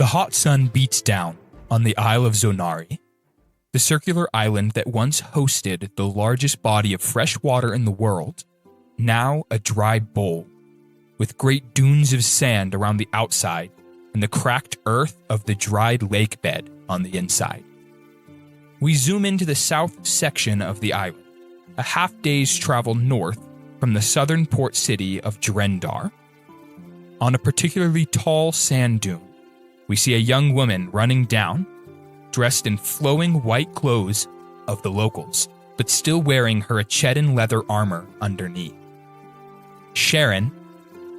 The hot sun beats down on the Isle of Zonari, the circular island that once hosted the largest body of fresh water in the world, now a dry bowl, with great dunes of sand around the outside and the cracked earth of the dried lake bed on the inside. We zoom into the south section of the island, a half-day's travel north from the southern port city of Drendar. On a particularly tall sand dune, we see a young woman running down, dressed in flowing white clothes of the locals, but still wearing her Eclipse leather armor underneath. Sharon,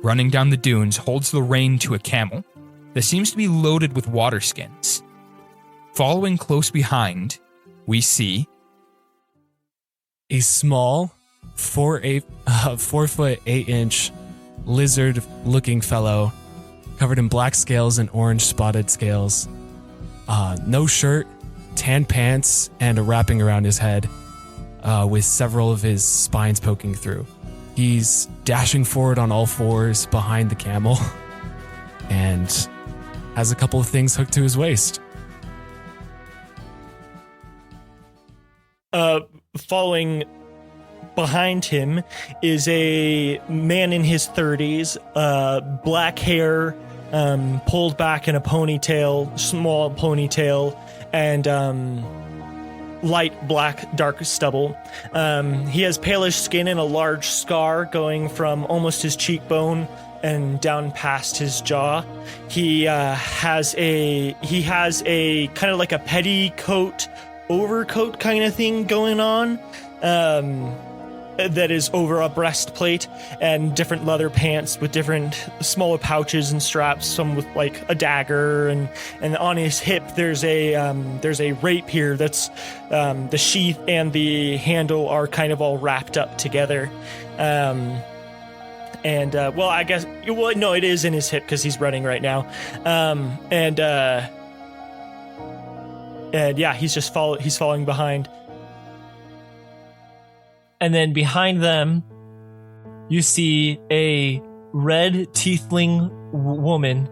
running down the dunes, holds the rein to a camel that seems to be loaded with water skins. Following close behind, we see a small 4 foot 8 inch lizard-looking fellow, covered in black scales and orange spotted scales. No shirt, tan pants, and a wrapping around his head, with several of his spines poking through. He's dashing forward on all fours behind the camel and has a couple of things hooked to his waist. Following behind him is a man in his 30s, black hair, pulled back in a ponytail, small ponytail, and light black dark stubble. He has palish skin and a large scar going from almost his cheekbone and down past his jaw. He has a kind of like a petticoat overcoat kind of thing going on, that is over a breastplate, and different leather pants with different smaller pouches and straps, some with like a dagger, and on his hip there's a rapier that's the sheath and the handle are kind of all wrapped up together. Well, I guess, well, no, it is in his hip because he's running right now. And yeah, he's following behind. And then behind them, you see a red tiefling woman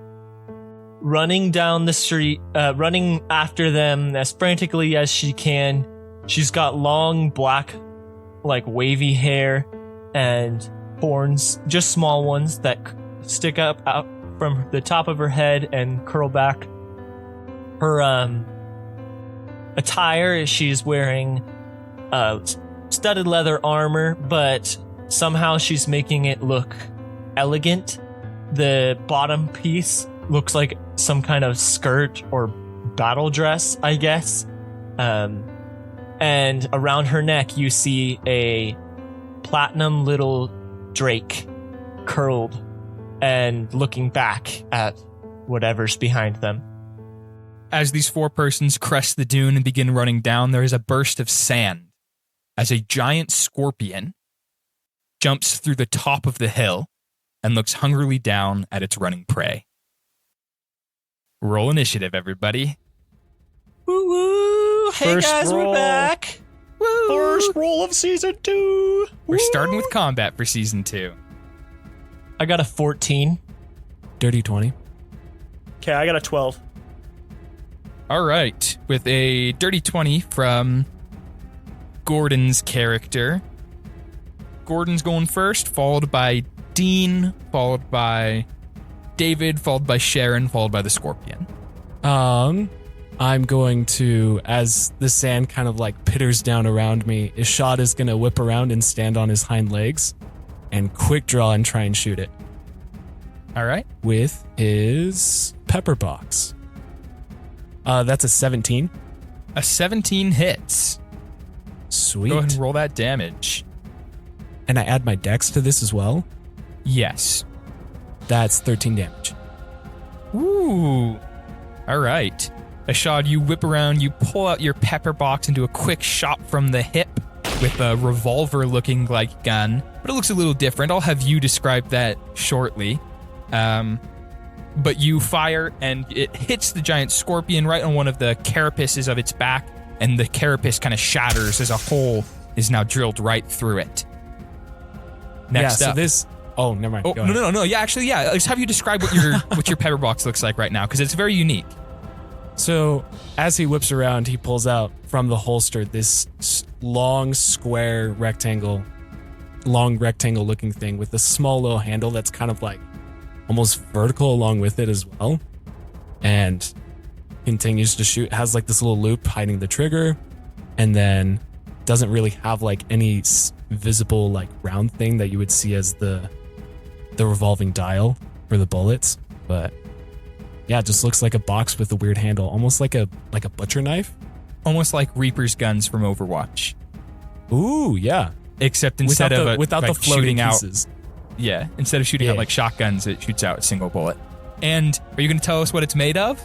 running down the street, running after them as frantically as she can. She's got long black, like wavy hair and horns, just small ones that stick up out from the top of her head and curl back. Her attire, she's wearing studded leather armor, but somehow she's making it look elegant. The bottom piece looks like some kind of skirt or battle dress, I guess. And around her neck, you see a platinum little drake curled and looking back at whatever's behind them. As these four persons crest the dune and begin running down, there is a burst of sand as a giant scorpion jumps through the top of the hill and looks hungrily down at its running prey. Roll initiative, everybody. Woo woo! Hey First guys, roll. we're back! Woo! First roll of season 2. We're starting with combat for season 2. I got a 14. Dirty 20. Okay, I got a 12. All right, with a dirty 20 from Gordon's character. Gordon's going first, followed by Dean, followed by David, followed by Sharon, followed by the Scorpion. I'm going to, as the sand kind of like pitters down around me, Ishaad is going to whip around and stand on his hind legs and quick draw and try and shoot it. All right. With his pepper box. That's a 17. A 17 hits. Sweet. Go ahead and roll that damage. And I add my dex to this as well. Yes. That's 13 damage. Ooh. All right. Ishaad, you whip around, you pull out your pepper box and do a quick shot from the hip with a revolver-looking like gun, but it looks a little different. I'll have you describe that shortly. But you fire, and it hits the giant scorpion right on one of the carapaces of its back, and the carapace kind of shatters as a hole is now drilled right through it. Next up. So Oh, never mind. Oh, Go ahead. no. Yeah, actually, yeah. Let's have you describe what your pepper box looks like right now, because it's very unique. So as he whips around, he pulls out from the holster this long rectangle looking thing with a small little handle that's kind of like almost vertical along with it as well. And continues to shoot, has like this little loop hiding the trigger, and then doesn't really have like any visible like round thing that you would see as the revolving dial for the bullets. But yeah, it just looks like a box with a weird handle, almost like a butcher knife. Almost like Reaper's guns from Overwatch. Ooh, yeah. Except instead without the floating shooting pieces. Yeah, instead of shooting out like shotguns, it shoots out a single bullet. And are you going to tell us what it's made of?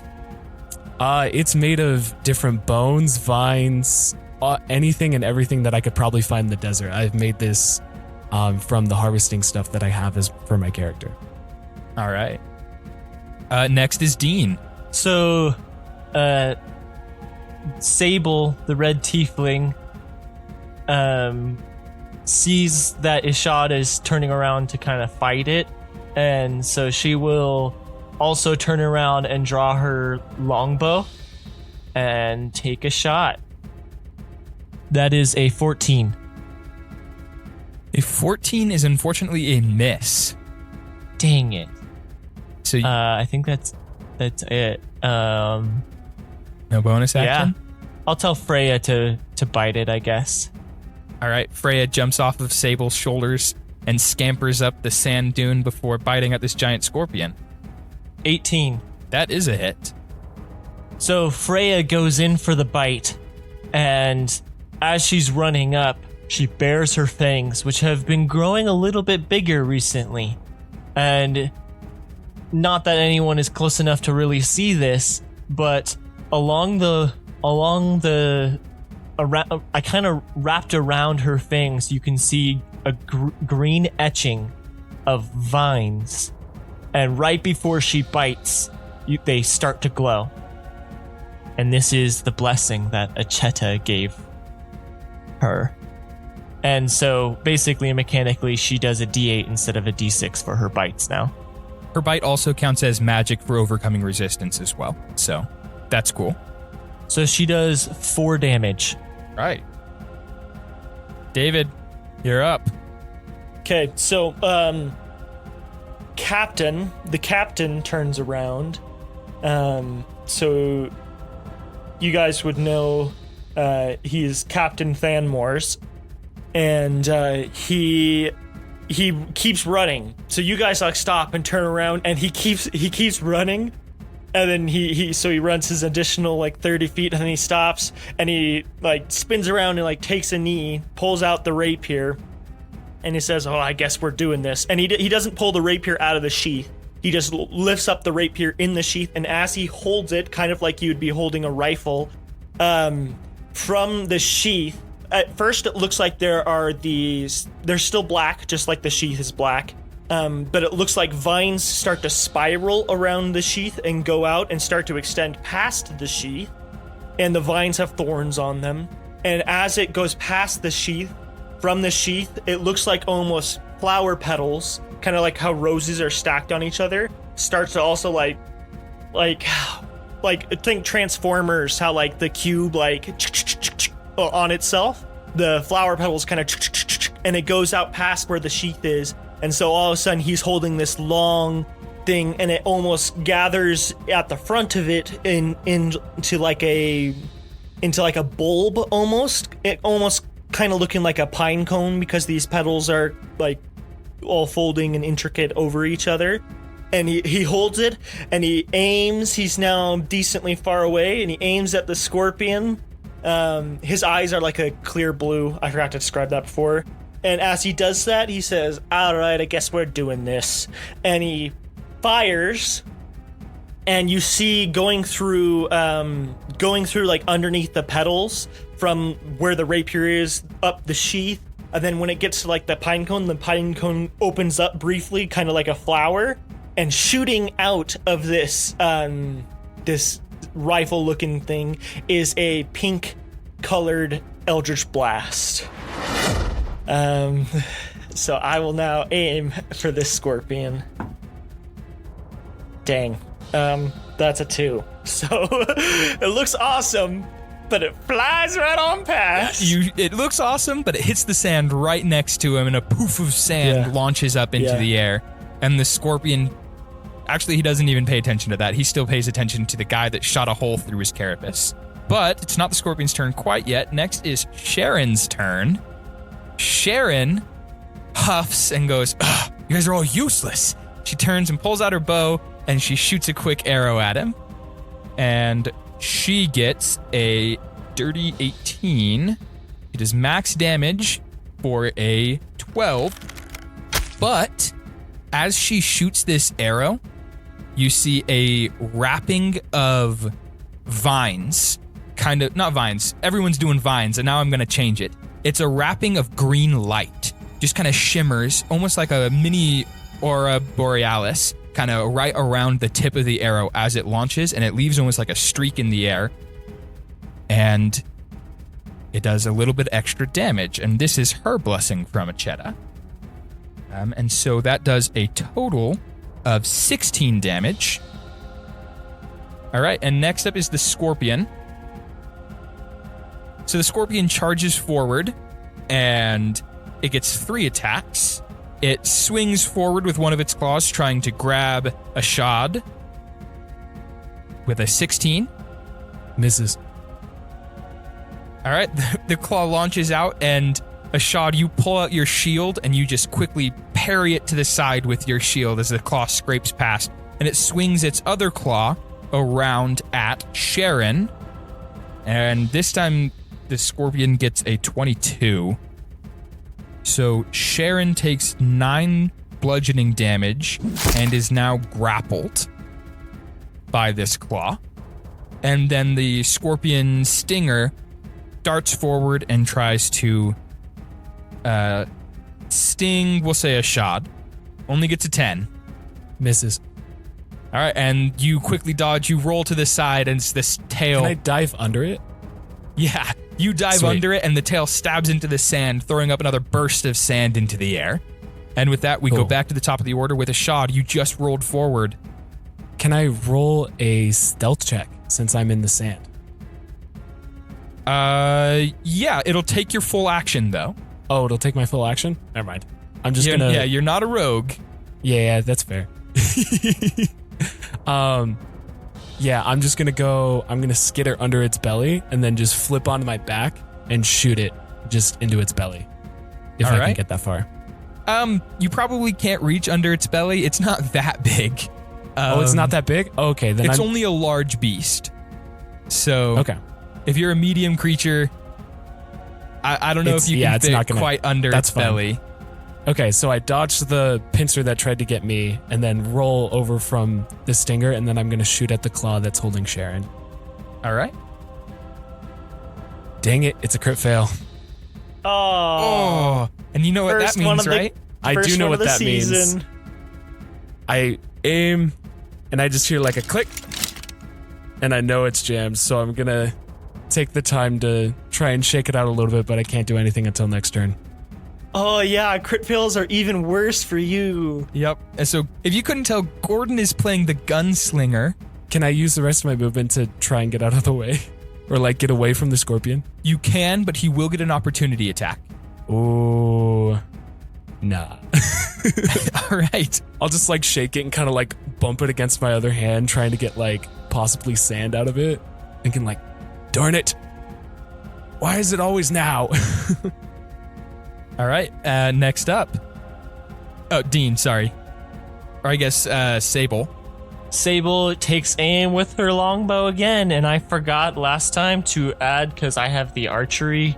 It's made of different bones, vines, anything and everything that I could probably find in the desert. I've made this from the harvesting stuff that I have as for my character. All right. Next is Dean. So, Sable, the red tiefling, sees that Ishaad is turning around to kind of fight it, and so she will also turn around and draw her longbow and take a shot. That is a 14. A 14 is unfortunately a miss. Dang it. So I think that's it. no bonus action? Yeah. I'll tell Freya to bite it, I guess. All right, Freya jumps off of Sable's shoulders and scampers up the sand dune before biting at this giant scorpion. 18. That is a hit. So Freya goes in for the bite, and as she's running up, she bares her fangs, which have been growing a little bit bigger recently. And not that anyone is close enough to really see this, but I kind of wrapped around her fangs, you can see a green etching of vines. And right before she bites, they start to glow. And this is the blessing that Acheta gave her. And so basically, mechanically, she does a D8 instead of a D6 for her bites now. Her bite also counts as magic for overcoming resistance as well. So that's cool. So she does 4 damage. Right. David, you're up. Okay, so the captain turns around. So you guys would know he's Captain Thanmors, and he keeps running. So you guys like stop and turn around, and he keeps running. And then he runs his additional like 30 feet, and then he stops and he like spins around and like takes a knee, pulls out the rapier, and he says, "Oh, I guess we're doing this." And he doesn't pull the rapier out of the sheath. He just lifts up the rapier in the sheath, and as he holds it, kind of like you'd be holding a rifle, from the sheath. At first, it looks like there are these. They're still black, just like the sheath is black. But it looks like vines start to spiral around the sheath and go out and start to extend past the sheath. And the vines have thorns on them. And as it goes past the sheath, from the sheath, it looks like almost flower petals, kind of like how roses are stacked on each other, starts to also like think Transformers, how like the cube like on itself, the flower petals kind of and it goes out past where the sheath is. And so all of a sudden he's holding this long thing, and it almost gathers at the front of it into like a bulb almost. It almost kind of looking like a pine cone because these petals are like all folding and intricate over each other. And he holds it and he aims. He's now decently far away, and he aims at the scorpion. His eyes are like a clear blue. I forgot to describe that before. And as he does that, he says, "All right, I guess we're doing this." And he fires, and you see going through like underneath the petals from where the rapier is up the sheath. And then when it gets to like the pine cone opens up briefly, kind of like a flower, and shooting out of this this rifle-looking thing is a pink-colored Eldritch Blast. So I will now aim for this scorpion. Dang. That's a 2. So it looks awesome, but it flies right on past. It looks awesome, but it hits the sand right next to him, and a poof of sand launches up into the air. And the scorpion, actually, he doesn't even pay attention to that. He still pays attention to the guy that shot a hole through his carapace. But it's not the scorpion's turn quite yet. Next is Sharon's turn. Sharon huffs and goes, "Ugh, you guys are all useless." She turns and pulls out her bow, and she shoots a quick arrow at him. And she gets a dirty 18. It is max damage for a 12. But as she shoots this arrow, you see a wrapping of vines. Kind of, not vines. Everyone's doing vines, and now I'm going to change it. It's a wrapping of green light. Just kind of shimmers, almost like a mini aurora borealis, kind of right around the tip of the arrow as it launches, and it leaves almost like a streak in the air. And it does a little bit extra damage, and this is her blessing from Echetta. And so that does a total of 16 damage. All right, and next up is the scorpion. So the scorpion charges forward, and it gets 3 attacks. It swings forward with one of its claws, trying to grab Ishaad with a 16. Misses. All right, the claw launches out, and Ishaad, you pull out your shield, and you just quickly parry it to the side with your shield as the claw scrapes past, and it swings its other claw around at Sharon, and this time the scorpion gets a 22. So Sharon takes 9 bludgeoning damage and is now grappled by this claw. And then the scorpion stinger darts forward and tries to sting, we'll say Ishaad. Only gets a 10. Misses. All right, and you quickly dodge, you roll to the side, and it's this tail. Can I dive under it? Yeah, you dive Sweet. under it, and the tail stabs into the sand, throwing up another burst of sand into the air. And with that, we go back to the top of the order with Ishaad. You just rolled forward. Can I roll a stealth check since I'm in the sand? Yeah, it'll take your full action, though. Oh, it'll take my full action? Never mind. I'm just gonna... Yeah, you're not a rogue. Yeah, that's fair. Yeah, I'm just gonna go... I'm gonna skitter under its belly and then just flip onto my back and shoot it just into its belly. If I can get that far. You probably can't reach under its belly. It's not that big. Oh, it's not that big? Okay, then it's only a large beast. So... Okay. If you're a medium creature... I don't know if you can fit quite under its belly. Okay, so I dodged the pincer that tried to get me and then roll over from the stinger, and then I'm going to shoot at the claw that's holding Sharon. All right. Dang it, it's a crit fail. Oh. And you know what that means, right? I do know what that means. I aim, and I just hear like a click, and I know it's jammed, so I'm going to take the time to try and shake it out a little bit, but I can't do anything until next turn. Oh, yeah, crit fails are even worse for you. Yep. And so, if you couldn't tell, Gordon is playing the gunslinger. Can I use the rest of my movement to try and get out of the way? Or, like, get away from the scorpion? You can, but he will get an opportunity attack. Oh, nah. All right. I'll just, like, shake it and kind of, like, bump it against my other hand, trying to get, like, possibly sand out of it. Thinking, like, darn it. Why is it always now? All right, next up. Oh, Dean, sorry. Or I guess Sable. Sable takes aim with her longbow again, and I forgot last time to add, because I have the archery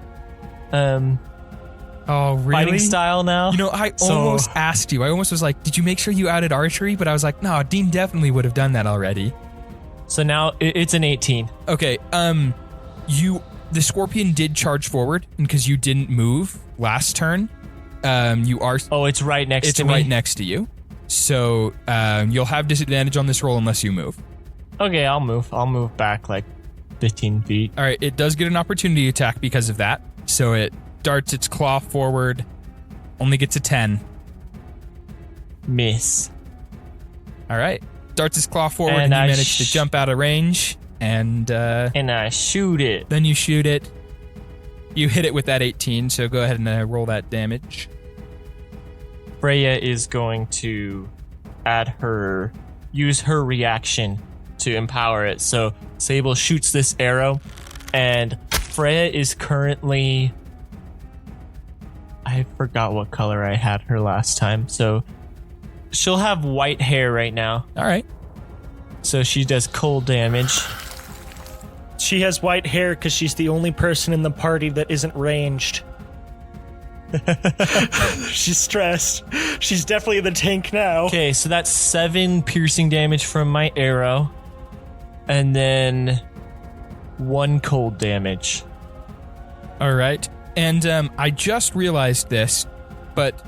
Oh, really? fighting style now. You know, I almost asked you. I almost was like, did you make sure you added archery? But I was like, no, Dean definitely would have done that already. So now it's an 18. Okay, the scorpion did charge forward, and because you didn't move last turn, you are... Oh, it's right next to me? It's right next to you. So, you'll have disadvantage on this roll unless you move. Okay, I'll move. I'll move back like 15 feet. All right, it does get an opportunity attack because of that. So it darts its claw forward Only gets a 10. Miss. All right. Darts his claw forward And and you I manage to jump out of range. And I shoot it. then you shoot it. You hit it with that 18, so go ahead and roll that damage. Freya is going to use her reaction to empower it. So Sable shoots this arrow, and Freya is currently... I forgot what color I had her last time. So she'll have white hair right now. All right. So she does cold damage. She has white hair because she's the only person in the party that isn't ranged. She's stressed. She's definitely the tank now. Okay, so that's 7 piercing damage from my arrow. And then 1 cold damage. All right. And I just realized this, but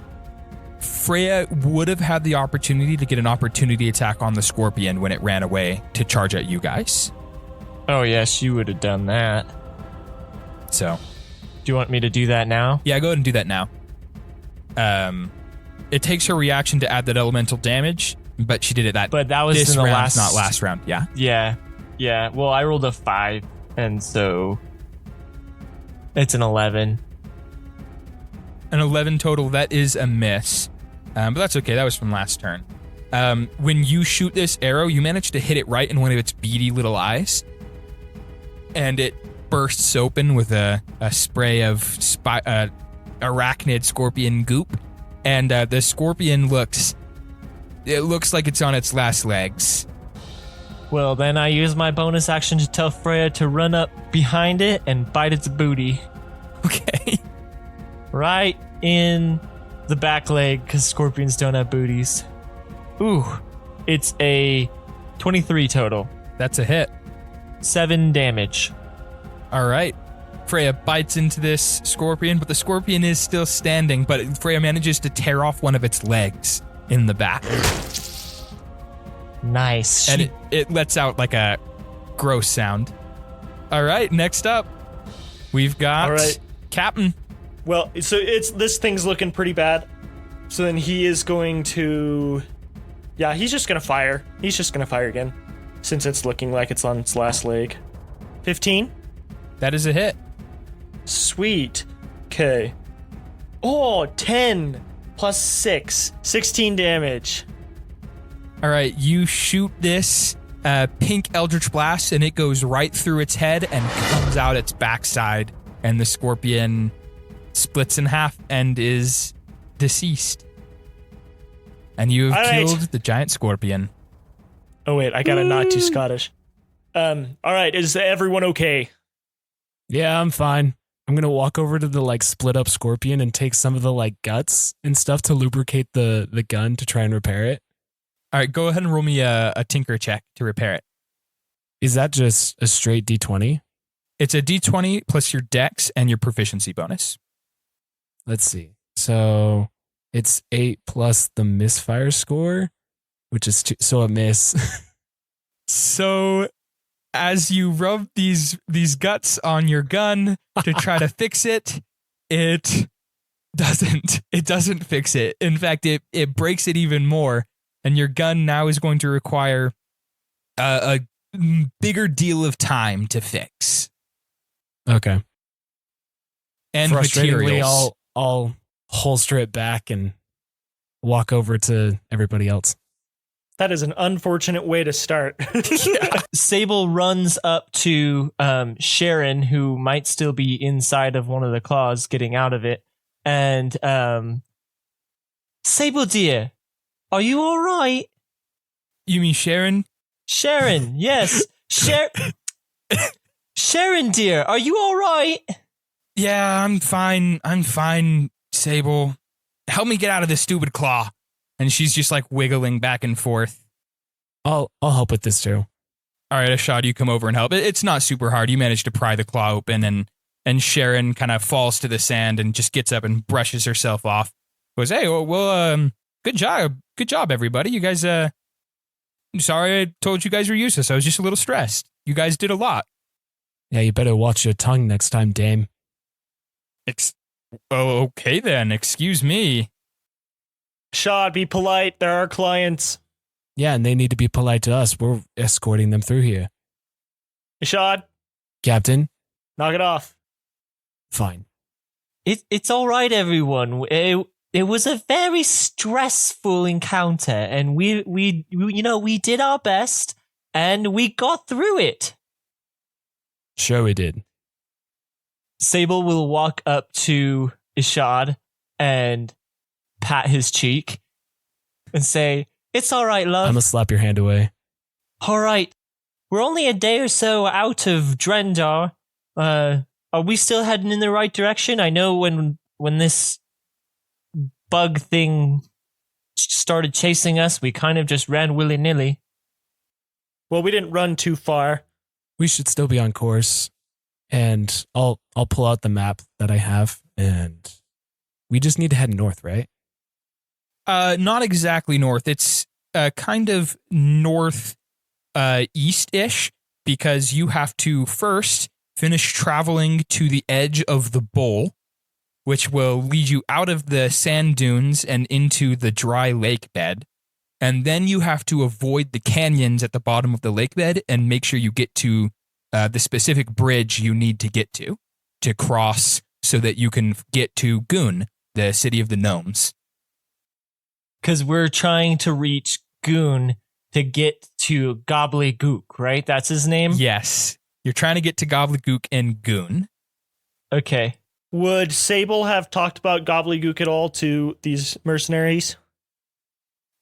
Freya would have had the opportunity to get an opportunity attack on the scorpion when it ran away to charge at you guys. Oh, yes, you would have done that. So, Do you want me to do that now? yeah, go ahead and do that now. It takes her reaction to add that elemental damage, but she did it But that was this in the round, last... not last round. Yeah. Yeah. Well, I rolled a 5, and so it's an 11. An 11 total. That is a miss, but that's okay. That was from last turn. When you shoot this arrow, you manage to hit it right in one of its beady little eyes, and it bursts open with a spray of arachnid scorpion goop, and the scorpion looks like it's on its last legs. Well, then I use my bonus action to tell Freya to run up behind it and bite its booty. Okay. Right in the back leg, because scorpions don't have booties. Ooh, it's a 23 total. That's a hit. 7 damage. All right. Freya bites into this scorpion, but the scorpion is still standing, but Freya manages to tear off one of its legs in the back. Nice. And it lets out like a gross sound. All right, next up, we've got All right. Captain. Well, so this thing's looking pretty bad. So then he is going to... Yeah, he's just going to fire. He's just going to fire again, since it's looking like it's on its last leg. 15? That is a hit. Sweet. Okay. Oh, 10 plus 6. 16 damage. All right, you shoot this pink Eldritch Blast, and it goes right through its head and comes out its backside, and the scorpion splits in half and is deceased. And you have All right. killed the giant scorpion. Oh, wait, I got a not too Scottish. All right, is everyone okay? Yeah, I'm fine. I'm going to walk over to the split up scorpion and take some of the guts and stuff to lubricate the gun to try and repair it. All right, go ahead and roll me a tinker check to repair it. Is that just a straight D20? It's a D20 plus your dex and your proficiency bonus. Let's see. So it's 8 plus the misfire score, which is 2, so a miss. So as you rub these guts on your gun to try to fix it, it doesn't fix it. In fact, it breaks it even more. And your gun now is going to require a bigger deal of time to fix. Okay. And frustratingly, materials. I'll holster it back and walk over to everybody else. That is an unfortunate way to start. Sable runs up to Sharon, who might still be inside of one of the claws, getting out of it. And Sable, dear, are you all right? You mean Sharon? Sharon, yes. Sharon, dear, are you all right? Yeah, I'm fine, Sable. Help me get out of this stupid claw. And she's just wiggling back and forth. I'll help with this too. All right, Ishaad, you come over and help. It's not super hard. You manage to pry the claw open, and Sharon kind of falls to the sand and just gets up and brushes herself off. Goes, hey, well, good job, everybody. You guys, sorry I told you guys were useless. I was just a little stressed. You guys did a lot. Yeah, you better watch your tongue next time, dame. Oh, okay then. Excuse me. Ishaad, be polite. They're our clients. Yeah, and they need to be polite to us. We're escorting them through here. Ishaad, Captain, knock it off. fine. It's all right, everyone. It was a very stressful encounter, and we did our best, and we got through it. Sure we did. Sable will walk up to Ishaad and pat his cheek and say, "It's all right, love. I'm gonna slap your hand away. All right. We're only a day or so out of Drendar. Are we still heading in the right direction? I know when this bug thing started chasing us, we kind of just ran willy-nilly." Well, we didn't run too far. We should still be on course. And I'll pull out the map that I have, and we just need to head north, right? Not exactly north. It's kind of north east-ish, because you have to first finish traveling to the edge of the bowl, which will lead you out of the sand dunes and into the dry lake bed. And then you have to avoid the canyons at the bottom of the lake bed and make sure you get to the specific bridge you need to get to cross so that you can get to Goon, the city of the gnomes. Because we're trying to reach Goon to get to Gobblygook, right? That's his name? Yes. You're trying to get to Gobblygook and Goon. Okay. Would Sable have talked about Gobblygook at all to these mercenaries?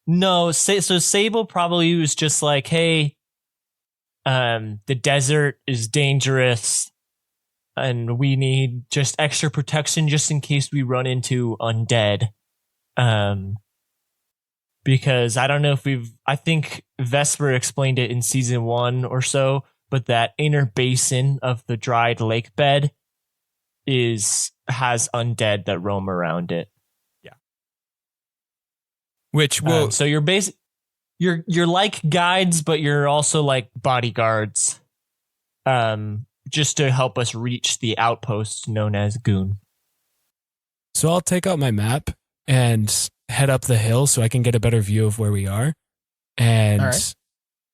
No, so Sable probably was just like, hey, the desert is dangerous and we need just extra protection just in case we run into undead. Because I don't know if I think Vesper explained it in season 1 or so, but that inner basin of the dried lake bed has undead that roam around it. Yeah. Which will so you're like guides, but you're also like bodyguards. Just to help us reach the outpost known as Goon. So I'll take out my map and head up the hill so I can get a better view of where we are and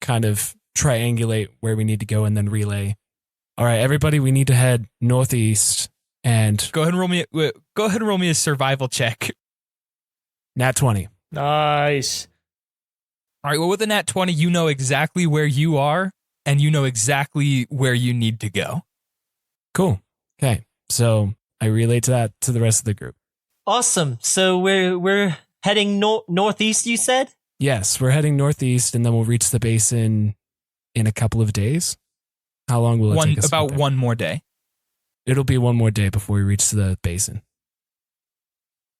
kind of triangulate where we need to go and then relay. All right, everybody, we need to head northeast and go ahead and roll me a survival check. Nat 20. Nice. All right, well, with a nat 20, you know exactly where you are and you know exactly where you need to go. Cool. Okay. So I relay that to the rest of the group. Awesome. So we're heading northeast, you said? Yes, we're heading northeast, and then we'll reach the basin in a couple of days. How long will it take us? About one more day. It'll be one more day before we reach the basin.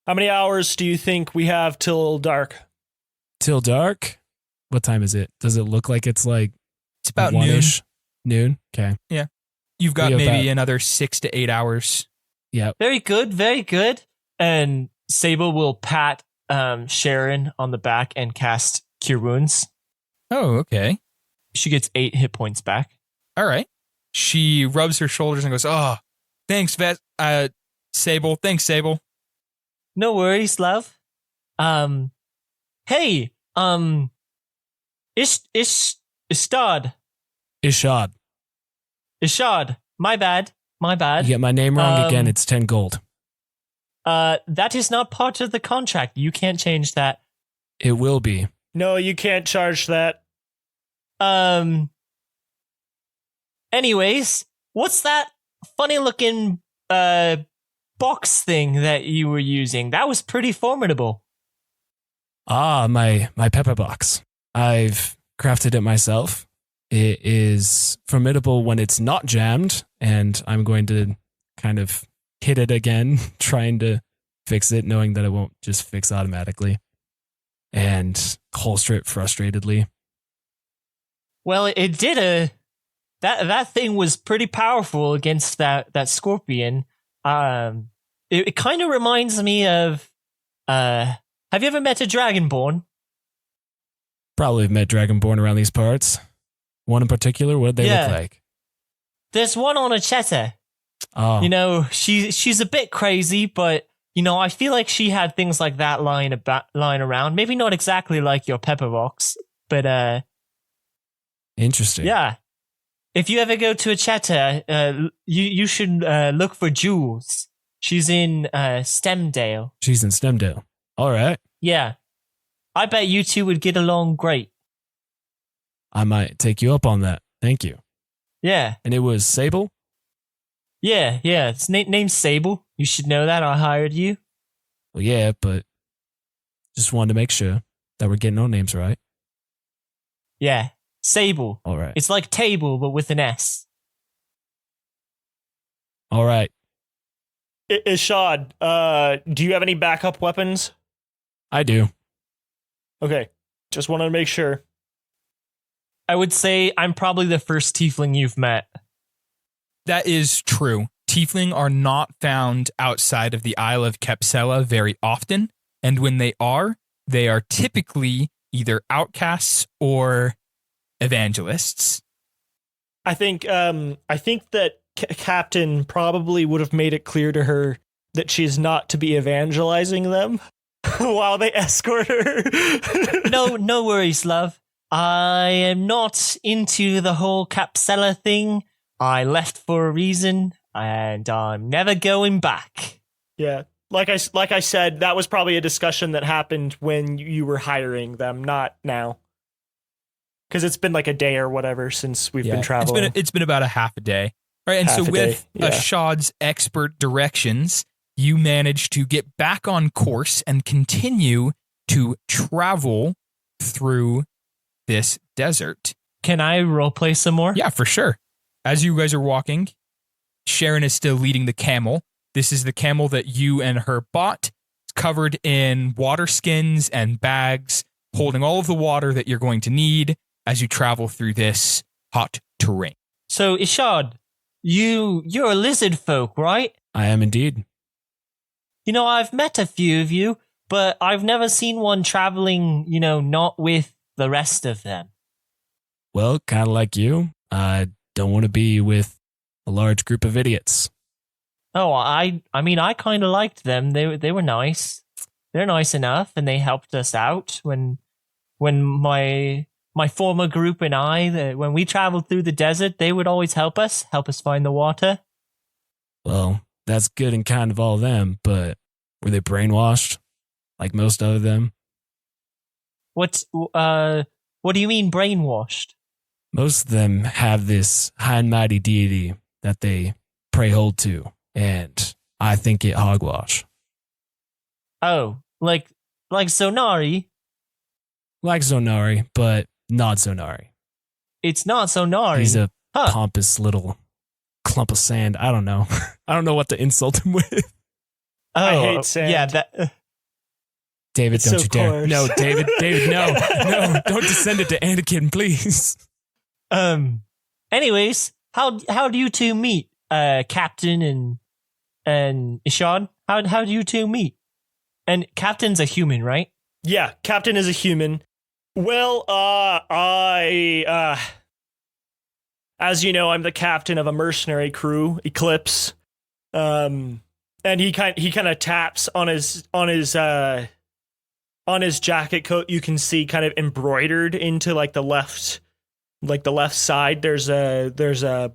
How many hours do you think we have till dark? Till dark? What time is it? Does it look like it's like it's about one-ish? Noon? Okay. Yeah. You've got maybe another 6 to 8 hours. Yeah. Very good, very good. And Sable will pat Sharon on the back and cast Cure Wounds. Oh, okay. She gets 8 hit points back. All right. She rubs her shoulders and goes, "Oh, thanks, Sable. Thanks, Sable." No worries, love. Hey, Ishaad. Ishaad. My bad. You get my name wrong again, it's 10 gold. That is not part of the contract. You can't change that. It will be. No, you can't charge that. Anyways, what's that funny looking box thing that you were using? That was pretty formidable. Ah, my pepper box. I've crafted it myself. It is formidable when it's not jammed, and I'm going to kind of hit it again, trying to fix it, knowing that it won't just fix automatically, and holster it frustratedly. Well, it did that thing was pretty powerful against that scorpion. It kind of reminds me of have you ever met a Dragonborn? Probably have met Dragonborn around these parts. One in particular, what did they look like? There's one on a cheddar. Oh, You know, she's a bit crazy, but you know, I feel like she had things like that lying around. Maybe not exactly like your pepper box, but interesting. yeah. If you ever go to a chatter, you should look for Jules. She's in Stemdale. She's in Stemdale. All right. Yeah. I bet you two would get along great. I might take you up on that. Thank you. Yeah. And it was Sable? Yeah. It's name's Sable. You should know that. I hired you. Well, yeah, but just wanted to make sure that we're getting our names right. Yeah. Sable. All right. It's like table, but with an S. All right. Ishaad, do you have any backup weapons? I do. Okay, just wanted to make sure. I would say I'm probably the first tiefling you've met. That is true. Tiefling are not found outside of the Isle of Capsella very often, and when they are typically either outcasts or evangelists. I think that Captain probably would have made it clear to her that she's not to be evangelizing them while they escort her. No worries, love. I am not into the whole Capsella thing. I left for a reason, and I'm never going back. Yeah. Like I said, that was probably a discussion that happened when you were hiring them, not now. Because it's been like a day or whatever since we've been traveling. It's been about a half a day. All right, and Half so a with day, yeah. Ishaad's expert directions, you manage to get back on course and continue to travel through this desert. Can I roleplay some more? Yeah, for sure. As you guys are walking, Sharon is still leading the camel. This is the camel that you and her bought. It's covered in water skins and bags, holding all of the water that you're going to need as you travel through this hot terrain. So, Ishaad, you're a lizard folk, right? I am indeed. You know, I've met a few of you, but I've never seen one traveling, you know, not with the rest of them. Well, kind of like you. I don't want to be with a large group of idiots. Oh, I mean, I kind of liked them. They were nice. They're nice enough, and they helped us out when my former group and I, when we traveled through the desert, they would always help us find the water. Well, that's good and kind of all them, but were they brainwashed like most of them? What do you mean brainwashed? Most of them have this high and mighty deity that they pray hold to, and I think it hogwash. Oh, like Zonari? Like Zonari, but not Zonari. It's not Zonari. He's a Huh. pompous little clump of sand. I don't know. I don't know what to insult him with. Oh, I hate sand. Yeah, that. David, It's don't so you dare. coarse. No, David, no, don't descend it to Anakin, please. Anyways, how do you two meet, Captain and Ishaad? How do you two meet? And Captain's a human, right? Yeah, Captain is a human. Well, as you know, I'm the captain of a mercenary crew, Eclipse. And he kind of taps on his jacket coat. You can see kind of embroidered into like the left side. There's a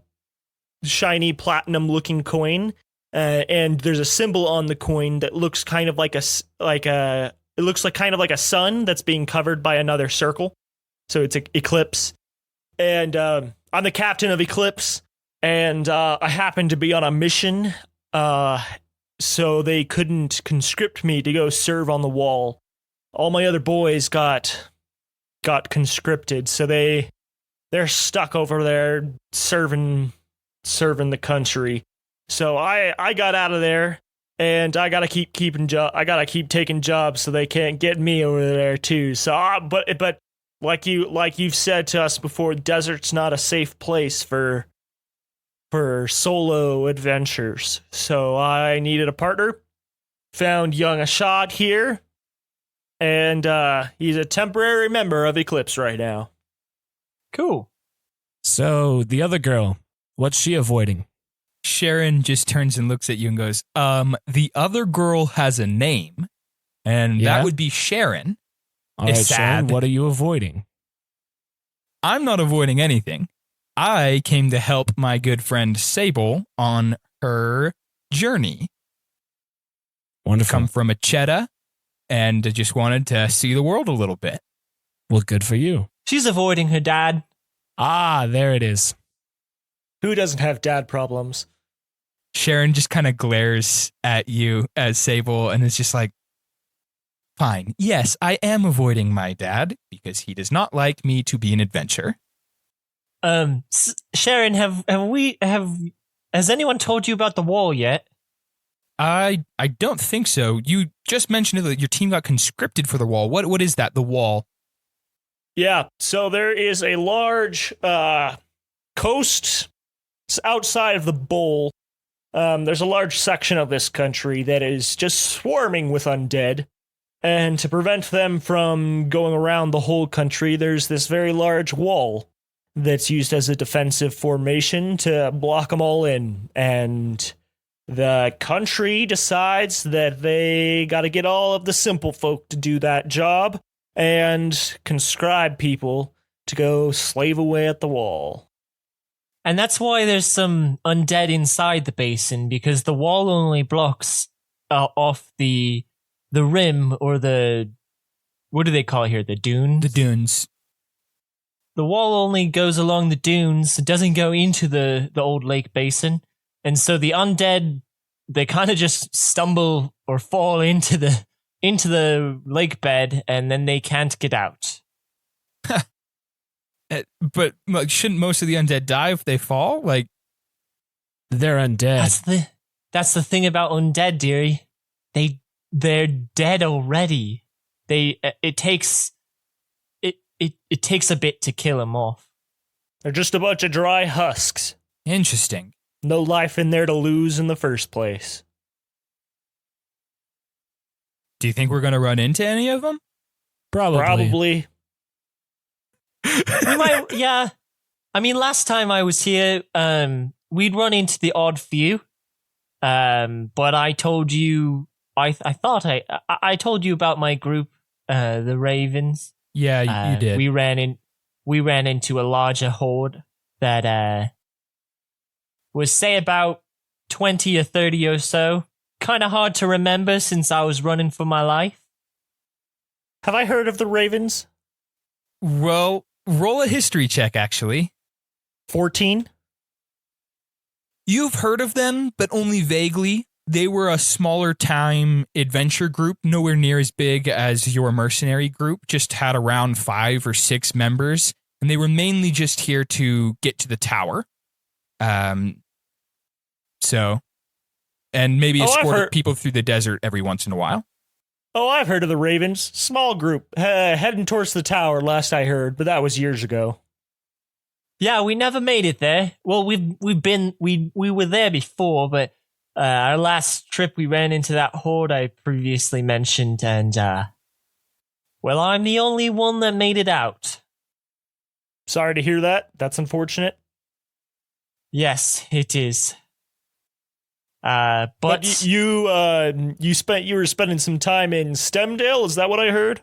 shiny platinum looking coin, and there's a symbol on the coin that looks kind of like it looks like kind of like a sun that's being covered by another circle. So it's an eclipse. And I'm the captain of Eclipse, and I happen to be on a mission. So they couldn't conscript me to go serve on the wall. All my other boys got conscripted, so they're stuck over there serving the country. So I got out of there, and I gotta keep taking jobs so they can't get me over there too. So but like you've said to us before, the desert's not a safe place for solo adventures. So I needed a partner. Found young Ishaad here, and he's a temporary member of Eclipse right now. Cool. So the other girl, what's she avoiding? Sharon just turns and looks at you and goes, the other girl has a name, and Yeah? that would be Sharon. All right, Ishaad. Sharon, what are you avoiding? I'm not avoiding anything. I came to help my good friend Sable on her journey. Wonderful. Come from a cheetah and just wanted to see the world a little bit. Well, good for you. She's avoiding her dad. Ah, there it is. Who doesn't have dad problems? Sharon just kind of glares at you as Sable and is just like, fine, yes, I am avoiding my dad because he does not like me to be an adventurer. Sharon, has anyone told you about the wall yet? I don't think so. You just mentioned that your team got conscripted for the wall. What is that, the wall? Yeah, so there is a large coast outside of the bowl. There's a large section of this country that is just swarming with undead. And to prevent them from going around the whole country, there's this very large wall that's used as a defensive formation to block them all in. And the country decides that they got to get all of the simple folk to do that job and conscribe people to go slave away at the wall. And that's why there's some undead inside the basin, because the wall only blocks off the rim, or what do they call it here? The dunes? The dunes. The wall only goes along the dunes. It doesn't go into the old lake basin. And so the undead, they kind of just stumble or fall into the lake bed, and then they can't get out. But like, shouldn't most of the undead die if they fall? Like, They're undead. That's the thing about undead, dearie. They're dead already. It takes a bit to kill them off. They're just a bunch of dry husks. interesting. No life in there to lose in the first place. Do you think we're going to run into any of them? Probably. We might, yeah. I mean, last time I was here, we'd run into the odd few. But I told you, I thought I told you about my group, the Ravens. Yeah, you did. We ran into a larger horde that was, say, about 20 or 30 or so. Kind of hard to remember since I was running for my life. Have I heard of the Ravens? Well, roll a history check, actually. 14? You've heard of them, but only vaguely. They were a smaller time adventure group, nowhere near as big as your mercenary group, just had around 5 or 6 members, and they were mainly just here to get to the tower. And maybe escort people through the desert every once in a while. Oh, I've heard of the Ravens. Small group, heading towards the tower, last I heard, but that was years ago. Yeah, we never made it there. Well, we were there before, but our last trip we ran into that horde I previously mentioned, and well, I'm the only one that made it out. Sorry to hear that. That's unfortunate. Yes, it is. But you were spending some time in Stemdale. Is that what I heard?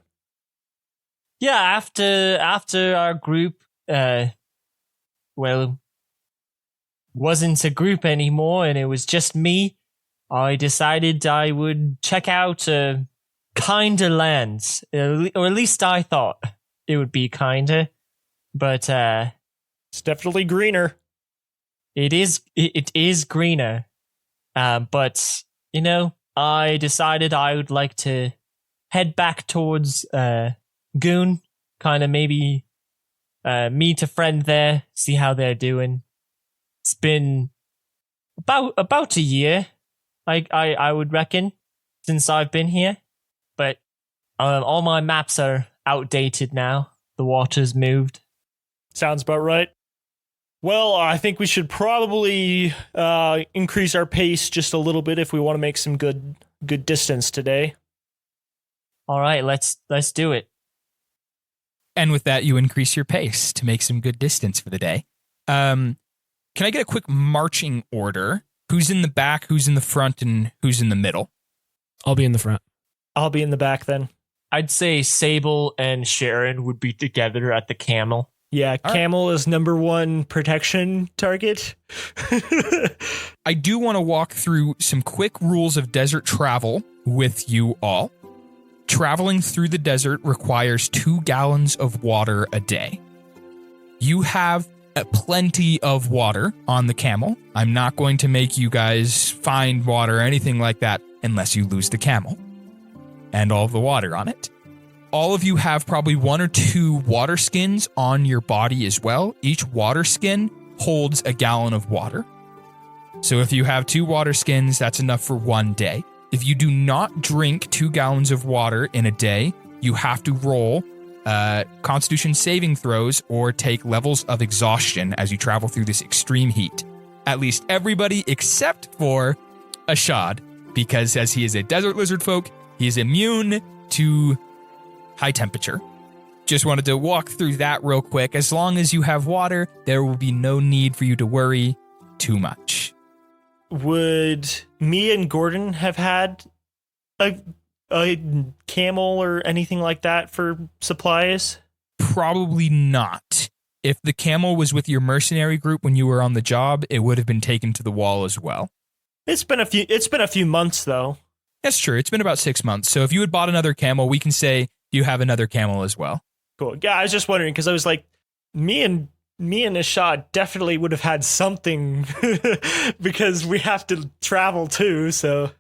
Yeah, after our group, wasn't a group anymore, and it was just me. I decided I would check out kinder lands, or at least I thought it would be kinder. But it's definitely greener. It is greener. But, you know, I decided I would like to head back towards Goon, kind of maybe meet a friend there, see how they're doing. It's been about a year, I would reckon, since I've been here. But all my maps are outdated now. The water's moved. Sounds about right. Well, I think we should probably increase our pace just a little bit if we want to make some good distance today. All right, let's do it. And with that, you increase your pace to make some good distance for the day. Can I get a quick marching order Who's in the back, who's in the front, and who's in the middle? I'll be in the front. I'll be in the back then. I'd say Sable and Sharon would be together at the camel. Yeah, All camel is number one protection target. I do want to walk through some quick rules of desert travel with you all. Traveling through the desert requires 2 gallons of water a day. You have plenty of water on the camel. I'm not going to make you guys find water or anything like that unless you lose the camel and all of the water on it. All of you have probably 1 or 2 water skins on your body as well. Each water skin holds a gallon of water. So if you have 2 water skins, that's enough for 1 day. If you do not drink 2 gallons of water in a day, you have to roll Constitution saving throws or take levels of exhaustion as you travel through this extreme heat. At least everybody except for Ishaad, because as he is a desert lizard folk, he is immune to high temperature. Just wanted to walk through that real quick. As long as you have water, there will be no need for you to worry too much. Would me and Gordon have had a camel or anything like that for supplies? Probably not. If the camel was with your mercenary group when you were on the job, it would have been taken to the wall as well. It's been a few months though. That's true. It's been about 6 months. So if you had bought another camel, we can say you have another camel as well. Cool. Yeah, I was just wondering because I was like, me and Ishaad definitely would have had something because we have to travel too. So,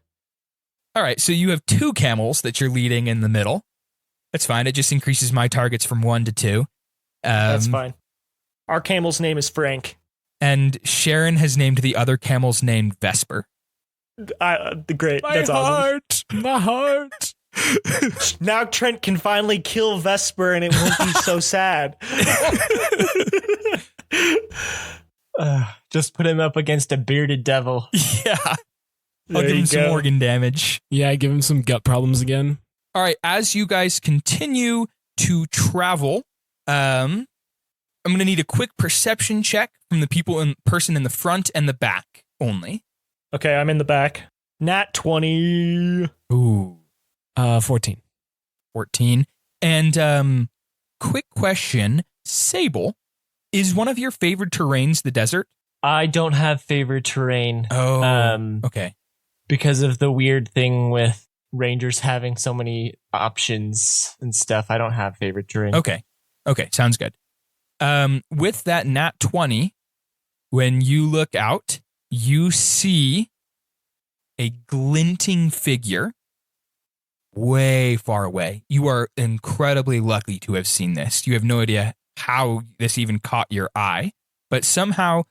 all right. So you have 2 camels that you're leading in the middle. That's fine. It just increases my targets from 1 to 2. That's fine. Our camel's name is Frank. And Sharon has named the other camel's name Vesper. Great. That's awesome. My heart. Now Trent can finally kill Vesper and it won't be so sad. Just put him up against a bearded devil. Yeah. I'll give him some organ damage. Yeah, give him some gut problems again. All right. As you guys continue to travel, I'm going to need a quick perception check from the person in the front and the back only. Okay, I'm in the back. Nat 20. Ooh. 14. 14. And quick question, Sable, is one of your favorite terrains the desert? I don't have favorite terrain. Oh, okay. Because of the weird thing with rangers having so many options and stuff. I don't have favorite terrain. Okay, sounds good. With that nat 20, when you look out, you see a glinting figure way far away. You are incredibly lucky to have seen this. You have no idea how this even caught your eye, but somehow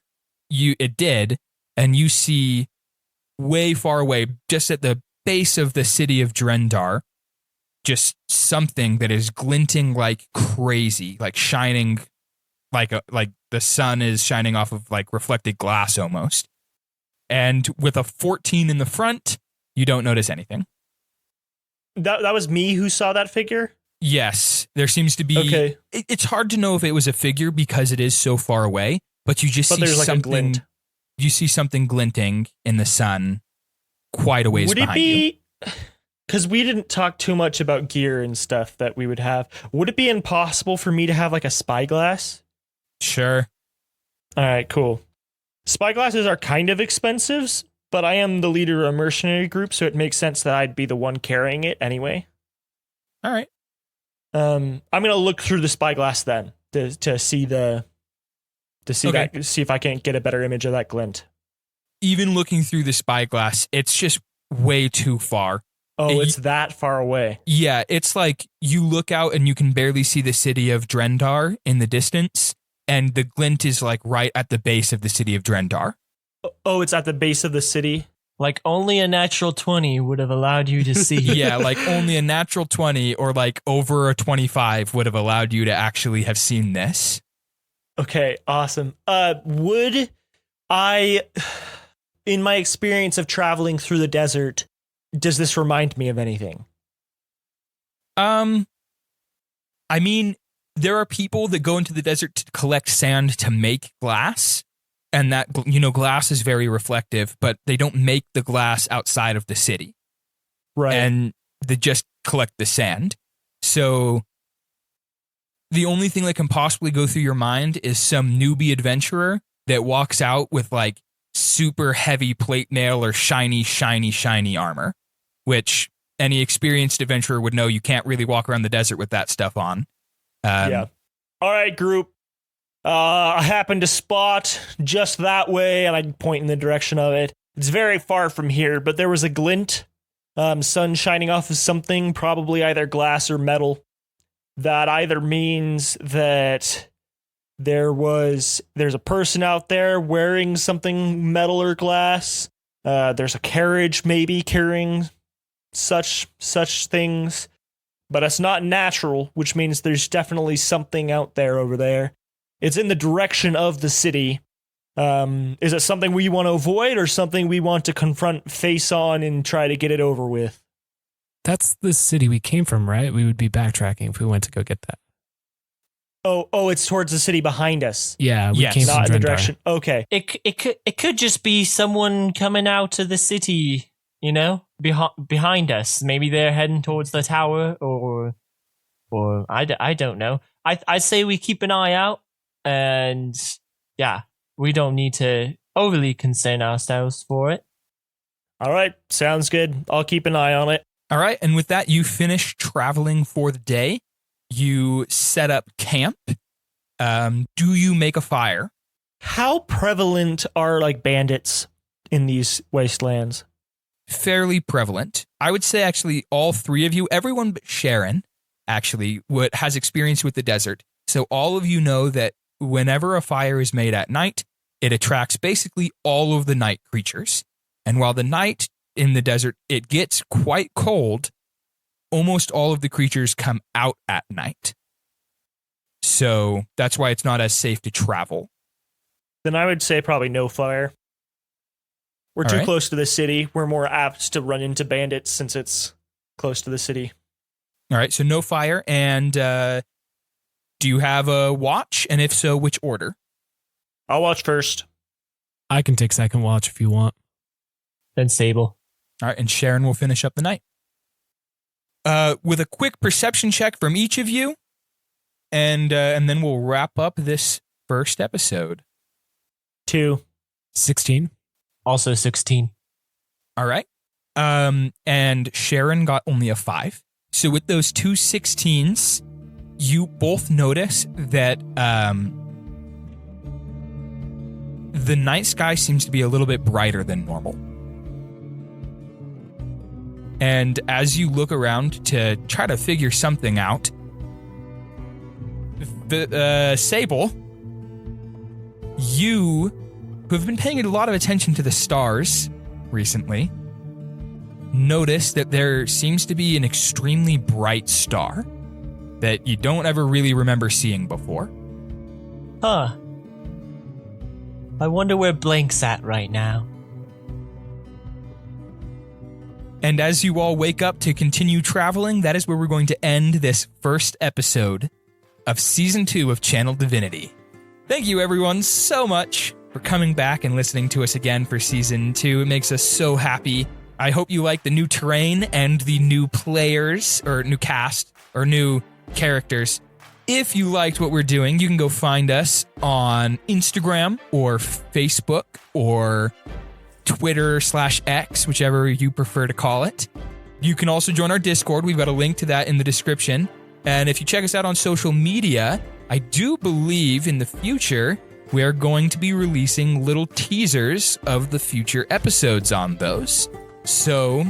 it did, and you see way far away, just at the base of the city of Drendar, just something that is glinting like crazy, like shining like the sun is shining off of like reflected glass almost. And with a 14 in the front, you don't notice anything. That was me who saw that figure? Yes, there seems to be. Okay. It's hard to know if it was a figure because it is so far away, but you just see there's like something. a glint. You see something glinting in the sun, quite a ways behind you. Because we didn't talk too much about gear and stuff that we would have. Would it be impossible for me to have like a spyglass? Sure. All right, cool. Spyglasses are kind of expensive, but I am the leader of a mercenary group, so it makes sense that I'd be the one carrying it anyway. All right. I'm gonna look through the spyglass then to see Okay. see if I can get a better image of that glint. Even looking through the spyglass, it's just way too far. Oh, it's that far away. Yeah, it's like you look out and you can barely see the city of Drendar in the distance, and the glint is like right at the base of the city of Drendar. Oh, it's at the base of the city? Like only a natural 20 would have allowed you to see. Yeah, like only a natural 20 or like over a 25 would have allowed you to actually have seen this. Okay, awesome. Would I, in my experience of traveling through the desert, does this remind me of anything? I mean, there are people that go into the desert to collect sand to make glass. And that, glass is very reflective, but they don't make the glass outside of the city. Right. And they just collect the sand. So the only thing that can possibly go through your mind is some newbie adventurer that walks out with like super heavy plate mail or shiny, shiny, shiny armor, which any experienced adventurer would know you can't really walk around the desert with that stuff on. Yeah. All right, group. I happened to spot just that way, and I point in the direction of it. It's very far from here, but there was a glint, sun shining off of something, probably either glass or metal. That either means that there's a person out there wearing something metal or glass. There's a carriage maybe carrying such things, but it's not natural, which means there's definitely something out there over there. It's in the direction of the city. Is it something we want to avoid or something we want to confront face on and try to get it over with? That's the city we came from, right? We would be backtracking if we went to go get that. Oh, it's towards the city behind us. Yeah, we Yes. came Not from in the Drendar. direction. Okay. It could just be someone coming out of the city, behind us. Maybe they're heading towards the tower, or I don't know. I say we keep an eye out, and yeah, we don't need to overly concern ourselves for it. All right. Sounds good. I'll keep an eye on it. All right. And with that, you finish traveling for the day. You set up camp. Do you make a fire? How prevalent are like bandits in these wastelands? Fairly prevalent. I would say actually all three of you, everyone but Sharon, actually has experience with the desert. So all of you know that whenever a fire is made at night, it attracts basically all of the night creatures. And while the night in the desert, it gets quite cold, almost all of the creatures come out at night. So that's why it's not as safe to travel. Then I would say probably no fire. We're All too right. close to the city. We're more apt to run into bandits since it's close to the city. All right, so no fire. And do you have a watch? And if so, which order? I'll watch first. I can take second watch if you want. Then Sable. All right, and Sharon will finish up the night. With a quick perception check from each of you, and then we'll wrap up this first episode. 2. 16. Also 16. All right. And Sharon got only a 5. So with those 2 16s, you both notice that the night sky seems to be a little bit brighter than normal. And as you look around to try to figure something out, Sable, you, who have been paying a lot of attention to the stars recently, notice that there seems to be an extremely bright star that you don't ever really remember seeing before. Huh. I wonder where Blank's at right now. And as you all wake up to continue traveling, that is where we're going to end this first episode of Season 2 of Channel Divinity. Thank you, everyone, so much for coming back and listening to us again for Season 2. It makes us so happy. I hope you like the new terrain and the new players, or new cast, or new characters. If you liked what we're doing, you can go find us on Instagram or Facebook or Twitter/X, whichever you prefer to call it. You can also join our Discord. We've got a link to that in the description. And if you check us out on social media, I do believe in the future we are going to be releasing little teasers of the future episodes on those. So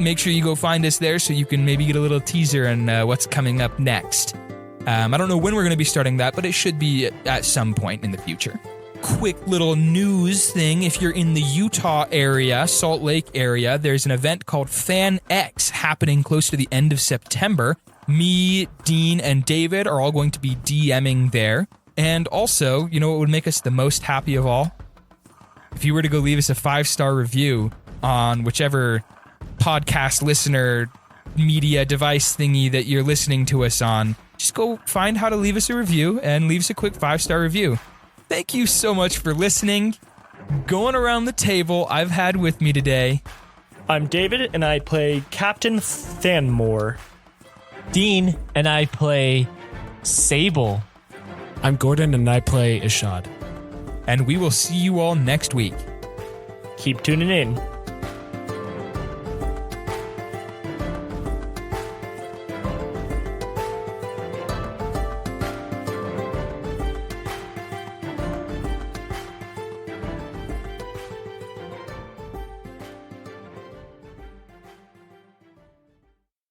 make sure you go find us there so you can maybe get a little teaser on what's coming up next. I don't know when we're going to be starting that, but it should be at some point in the future. Quick little news thing. If you're in the Utah area, Salt Lake area, there's an event called Fan X happening close to the end of September. Me, Dean, and David are all going to be DMing there. And also, you know what would make us the most happy of all? If you were to go leave us a 5-star review on whichever podcast listener media device thingy that you're listening to us on, just go find how to leave us a review and leave us a quick 5-star review. thank you so much for listening. Going around the table, I've had with me today. I'm David, and I play Captain Thanmors. Dean, and I play Sable. I'm Gordon, and I play Ishaad. And we will see you all next week. Keep tuning in.